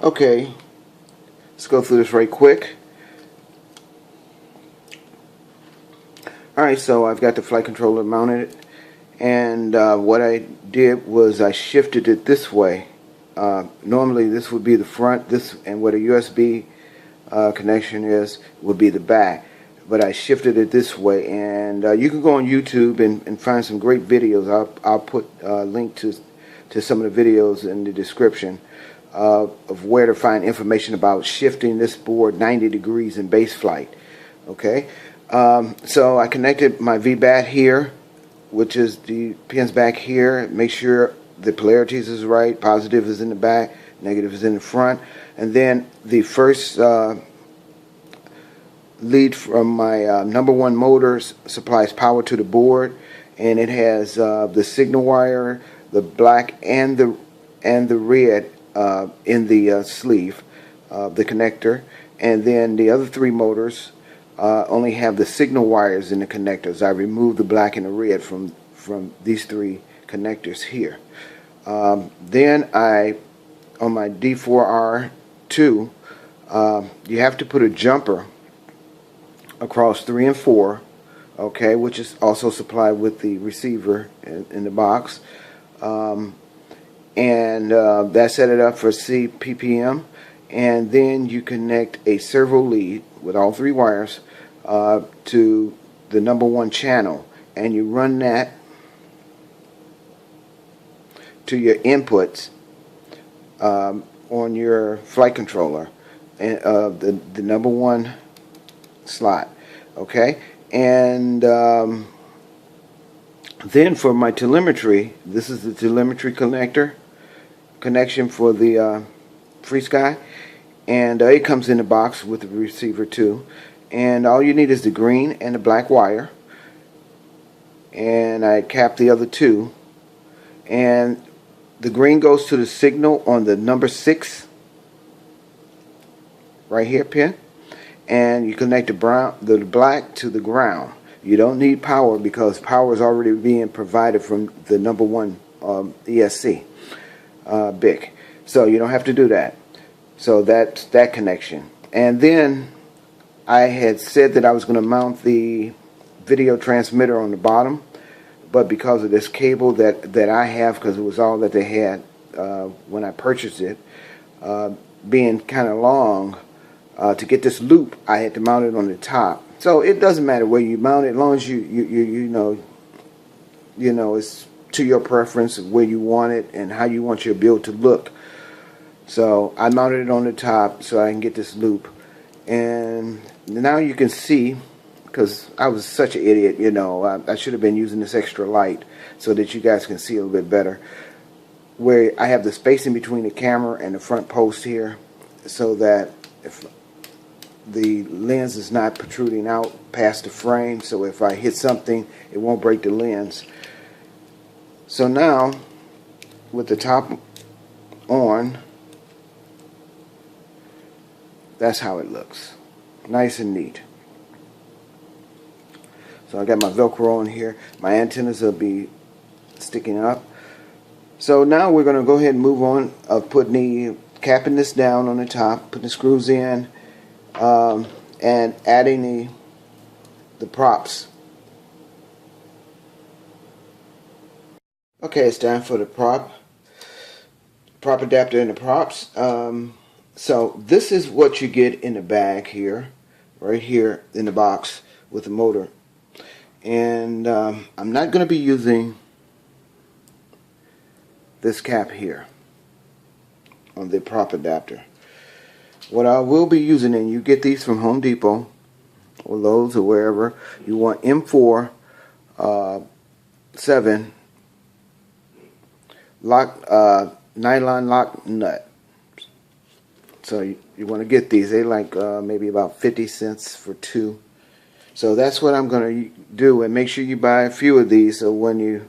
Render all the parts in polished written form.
Okay, let's go through this right quick. Alright, so I've got the flight controller mounted, and what I did was I shifted it this way. Normally this would be the front, this, and where the USB connection is would be the back, but I shifted it this way. And you can go on YouTube and find some great videos. I'll put a link to some of the videos in the description of where to find information about shifting this board 90 degrees in base flight. Okay, so I connected my VBAT here, which is the pins back here. Make sure the polarities is right. Positive is in the back, negative is in the front. And then the first lead from my number one motors supplies power to the board, and it has the signal wire, the black and the red in the sleeve, the connector. And then the other three motors only have the signal wires in the connectors. I removed the black and the red from these three connectors here. Then on my D4R2, you have to put a jumper across 3 and 4, okay, which is also supplied with the receiver in the box. That set it up for CPPM. And then you connect a servo lead with all 3 wires to the number 1 channel, and you run that to your inputs on your flight controller, and the number 1 slot. Okay, and then for my telemetry, this is the telemetry connection for the FreeSky, and it comes in the box with the receiver too. And all you need is the green and the black wire, and I cap the other 2, and the green goes to the signal on the number 6 right here pin, and you connect the black to the ground. You don't need power because power is already being provided from the number 1 ESC BIC, so you don't have to do that. So that's that connection. And then I had said that I was going to mount the video transmitter on the bottom, but because of this cable that I have, because it was all that they had when I purchased it, being kind of long, to get this loop I had to mount it on the top. So it doesn't matter where you mount it, as long as you know it's to your preference of where you want it and how you want your build to look. So I mounted it on the top so I can get this loop. And now you can see, because I was such an idiot, I should have been using this extra light so that you guys can see a little bit better, where I have the spacing between the camera and the front post here, so that if the lens is not protruding out past the frame, so if I hit something it won't break the lens. So now with the top on, that's how it looks, nice and neat. So I got my Velcro on here. My antennas will be sticking up. So now we're going to go ahead and move on of capping this down on the top, putting the screws in, and adding the props. Okay, it's time for the prop adapter and the props. So this is what you get in the bag here, right here in the box with the motor. And I'm not going to be using this cap here on the prop adapter. What I will be using, and you get these from Home Depot or Lowe's or wherever, you want M4 7 lock, nylon lock nut. So you want to get these. They like maybe about 50 cents for 2. So that's what I'm going to do, and make sure you buy a few of these, so when you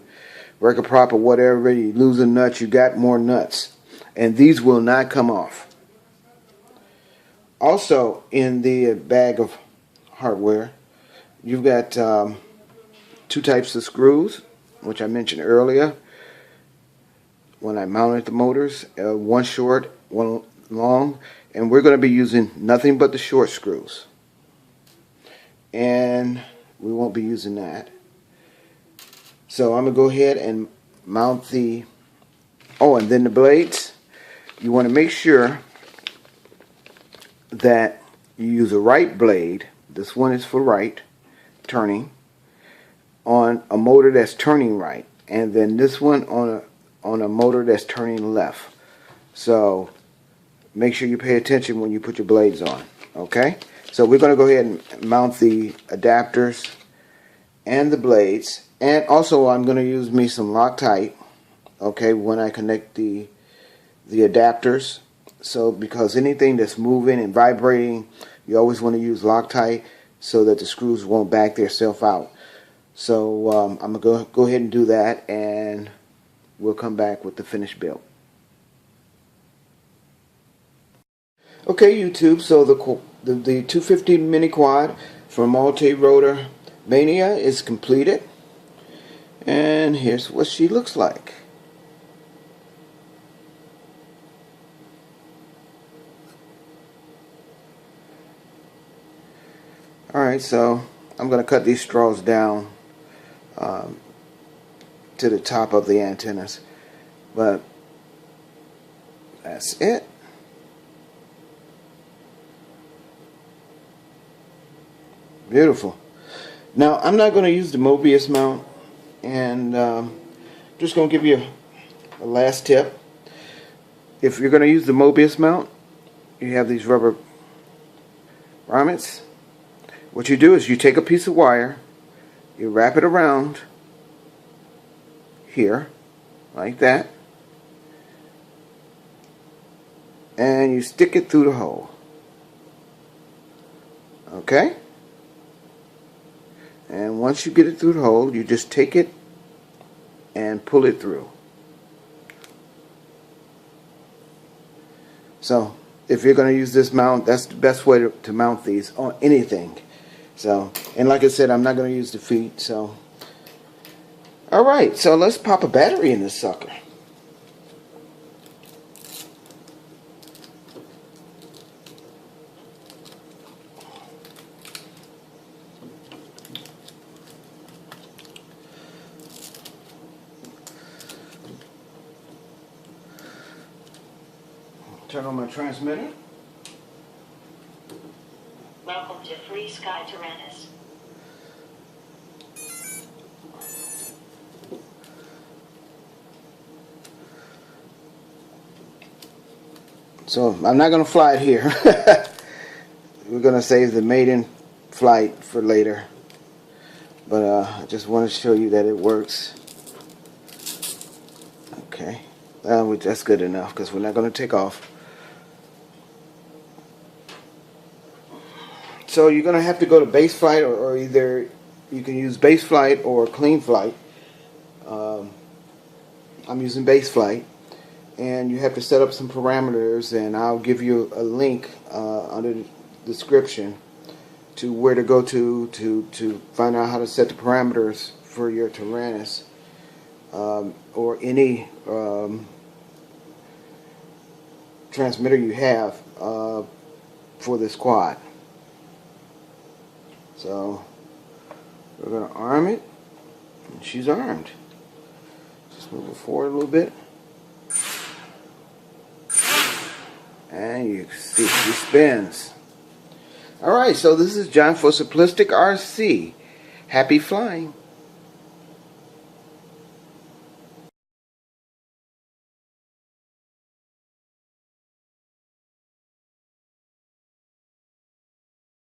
wreck a prop or whatever, you lose a nut, you got more nuts. And these will not come off. Also in the bag of hardware, you've got 2 types of screws, which I mentioned earlier when I mounted the motors. One short, one long, and we're going to be using nothing but the short screws, and we won't be using that. So I'm going to go ahead and mount the, oh, and then the blades, you want to make sure that you use a right blade. This one is for right turning on a motor that's turning right, and then this one on a motor that's turning left. So make sure you pay attention when you put your blades on. Okay, so we're going to go ahead and mount the adapters and the blades, and also I'm going to use me some Loctite, okay, when I connect the adapters. So because anything that's moving and vibrating, you always want to use Loctite so that the screws won't back themselves out. So I'm going to go ahead and do that, and we'll come back with the finished build. Okay, YouTube, so the 250 mini quad from Multi-Rotor Mania is completed, and here's what she looks like. Alright, so I'm going to cut these straws down to the top of the antennas, but that's it. Beautiful. Now I'm not going to use the Mobius mount, and just going to give you a last tip. If you're going to use the Mobius mount, you have these rubber grommets. What you do is you take a piece of wire, you wrap it around here like that, and you stick it through the hole. Okay? And once you get it through the hole, you just take it and pull it through. So if you're going to use this mount, that's the best way to mount these on anything. So, and like I said, I'm not going to use the feet. So, alright, so let's pop a battery in this sucker. Turn on my transmitter. Welcome to Free Sky Tyrannus. So I'm not going to fly it here. We're going to save the maiden flight for later. But I just want to show you that it works. Okay. That's good enough because we're not going to take off. So you're going to have to go to base flight, or either you can use base flight or clean flight. I'm using base flight, and you have to set up some parameters, and I'll give you a link under the description to where to go to find out how to set the parameters for your Tyrannus or any transmitter you have for this quad. So we're going to arm it, and she's armed. Just move it forward a little bit, and you see she spins. Alright, so this is John for Simplistic RC. Happy flying.